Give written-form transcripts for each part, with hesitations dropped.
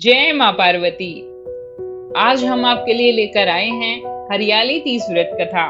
जय माँ पार्वती। आज हम आपके लिए लेकर आए हैं हरियाली तीज व्रत कथा।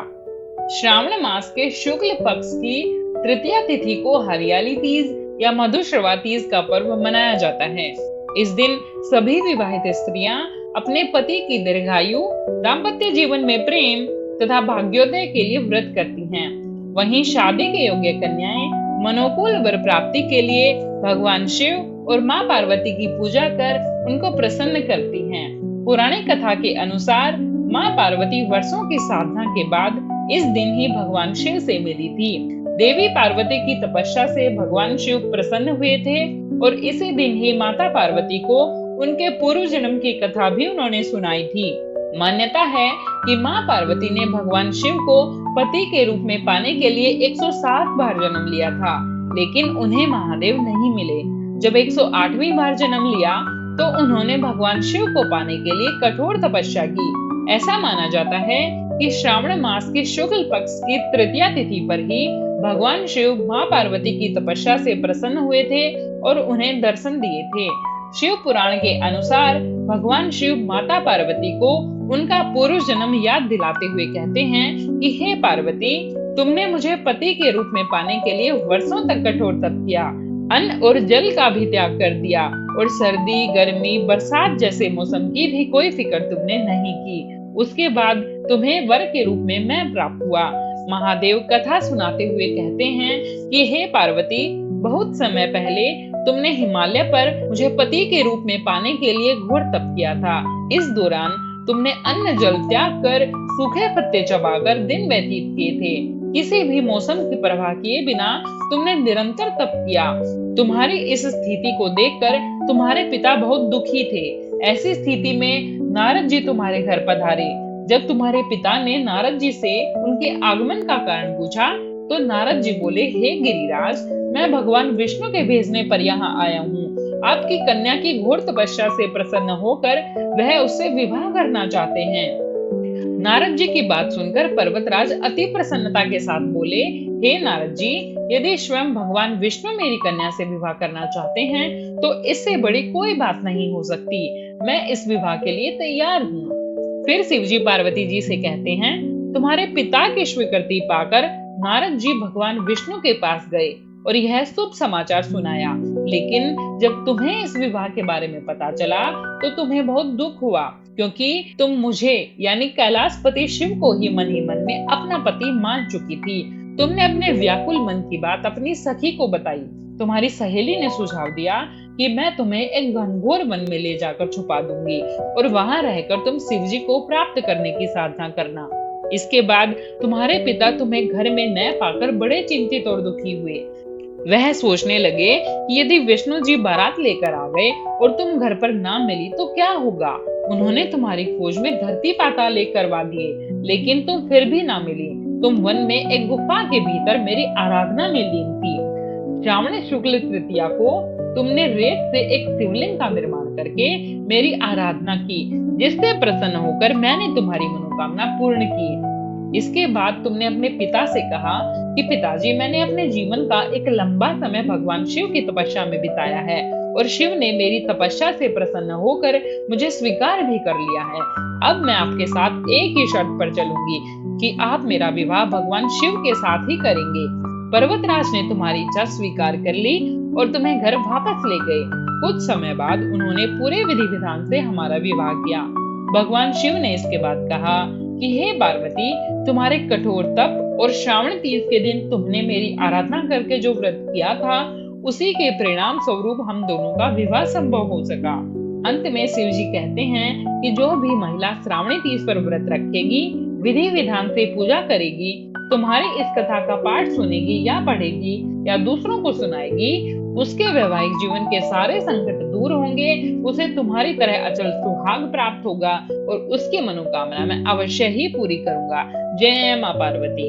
श्रावण मास के शुक्ल पक्ष की तृतीया तिथि को हरियाली तीज या मधुश्रवा तीज का पर्व मनाया जाता है। इस दिन सभी विवाहित स्त्रियां अपने पति की दीर्घायु, दाम्पत्य जीवन में प्रेम तथा भाग्योदय के लिए व्रत करती हैं। वहीं शादी के योग्य कन्याएं मनोकूल वर प्राप्ति के लिए भगवान शिव और माँ पार्वती की पूजा कर उनको प्रसन्न करती हैं। पुरानी कथा के अनुसार माँ पार्वती वर्षों की साधना के बाद इस दिन ही भगवान शिव से मिली थी। देवी पार्वती की तपस्या से भगवान शिव प्रसन्न हुए थे और इसी दिन ही माता पार्वती को उनके पूर्व जन्म की कथा भी उन्होंने सुनाई थी। मान्यता है कि माँ पार्वती ने भगवान शिव को पति के रूप में पाने के लिए 107 बार जन्म लिया था, लेकिन उन्हें महादेव नहीं मिले। जब 108वीं बार जन्म लिया तो उन्होंने भगवान शिव को पाने के लिए कठोर तपस्या की। ऐसा माना जाता है कि श्रावण मास के शुक्ल पक्ष की तृतीया तिथि पर ही भगवान शिव माँ पार्वती की तपस्या से प्रसन्न हुए थे और उन्हें दर्शन दिए थे। शिव पुराण के अनुसार भगवान शिव माता पार्वती को उनका पूर्व जन्म याद दिलाते हुए कहते हैं कि हे पार्वती, तुमने मुझे पति के रूप में पाने के लिए वर्षों तक कठोर तप किया, अन्न और जल का भी त्याग कर दिया और सर्दी, गर्मी, बरसात जैसे मौसम की भी कोई फिक्र तुमने नहीं की। उसके बाद तुम्हें वर के रूप में मैं प्राप्त हुआ। महादेव कथा सुनाते हुए कहते हैं कि हे पार्वती, बहुत समय पहले तुमने हिमालय पर मुझे पति के रूप में पाने के लिए घोर तप किया था। इस दौरान तुमने अन्न जल त्याग कर सूखे पत्ते चबाकर दिन व्यतीत किए थे। किसी भी मौसम की परवाह किए बिना तुमने निरंतर तप किया। तुम्हारी इस स्थिति को देखकर तुम्हारे पिता बहुत दुखी थे। ऐसी स्थिति में नारद जी तुम्हारे घर पधारे। जब तुम्हारे पिता ने नारद जी से उनके आगमन का कारण पूछा तो नारद जी बोले, हे गिरिराज, मैं भगवान विष्णु के भेजने पर यहाँ आया हूँ। आपकी कन्या की घोर तपस्या से प्रसन्न होकर वह उससे विवाह करना चाहते हैं। नारद जी की बात सुनकर पर्वतराज अति प्रसन्नता के साथ बोले, हे नारद जी, यदि स्वयं भगवान विष्णु मेरी कन्या से विवाह करना चाहते हैं तो इससे बड़ी कोई बात नहीं हो सकती। मैं इस विवाह के लिए तैयार हूँ। फिर शिव जी पार्वती जी से कहते हैं, तुम्हारे पिता की स्वीकृति पाकर नारद जी भगवान विष्णु के पास गए और यह शुभ समाचार सुनाया। लेकिन जब तुम्हें इस विवाह के बारे में पता चला तो तुम्हें बहुत दुख हुआ, क्योंकि तुम मुझे यानी कैलाशपति शिव को ही मन में अपना पति मान चुकी थी। तुमने अपने व्याकुल मन की बात अपनी सखी को बताई। तुम्हारी सहेली ने सुझाव दिया कि मैं तुम्हें एक घनघोर वन में ले जाकर छुपा दूंगी और वहां रहकर तुम शिव जी को प्राप्त करने की साधना करना। इसके बाद तुम्हारे पिता तुम्हें घर में न पाकर बड़े चिंतित और दुखी हुए। वह सोचने लगे कि यदि विष्णु जी बारात लेकर आ गए और तुम घर पर ना मिली तो क्या होगा। उन्होंने तुम्हारी खोज में धरती पाताल एक करवा दिए, लेकिन तुम फिर भी ना मिली। तुम वन में एक गुफा के भीतर मेरी आराधना में लीन थी। श्रावण शुक्ल तृतीया को तुमने रेत से एक शिवलिंग का निर्माण करके मेरी आराधना की, जिससे प्रसन्न होकर मैंने तुम्हारी मनोकामना पूर्ण की। इसके बाद तुमने अपने पिता से कहा कि पिताजी, मैंने अपने जीवन का एक लंबा समय भगवान शिव की तपस्या में बिताया है और शिव ने मेरी तपस्या से प्रसन्न होकर मुझे स्वीकार भी कर लिया है। अब मैं आपके साथ एक ही शर्त पर चलूंगी कि आप मेरा विवाह भगवान शिव के साथ ही करेंगे। पर्वतराज ने तुम्हारी इच्छा स्वीकार कर ली और तुम्हें घर वापस ले गए। कुछ समय बाद उन्होंने पूरे विधि विधान से हमारा विवाह किया। भगवान शिव ने इसके बाद कहा कि हे पार्वती, तुम्हारे कठोर तप और श्रावण तीज के दिन तुमने मेरी आराधना करके जो व्रत किया था, उसी के परिणाम स्वरूप हम दोनों का विवाह संभव हो सका। अंत में शिव जी कहते हैं कि जो भी महिला श्रावणी तीज पर व्रत रखेगी, विधि विधान से पूजा करेगी, तुम्हारी इस कथा का पाठ सुनेगी या पढ़ेगी या दूसरों को सुनाएगी, उसके वैवाहिक जीवन के सारे संकट दूर होंगे, उसे तुम्हारी तरह अचल सुहाग प्राप्त होगा और उसकी मनोकामना मैं अवश्य ही पूरी करूंगा। जय माँ पार्वती।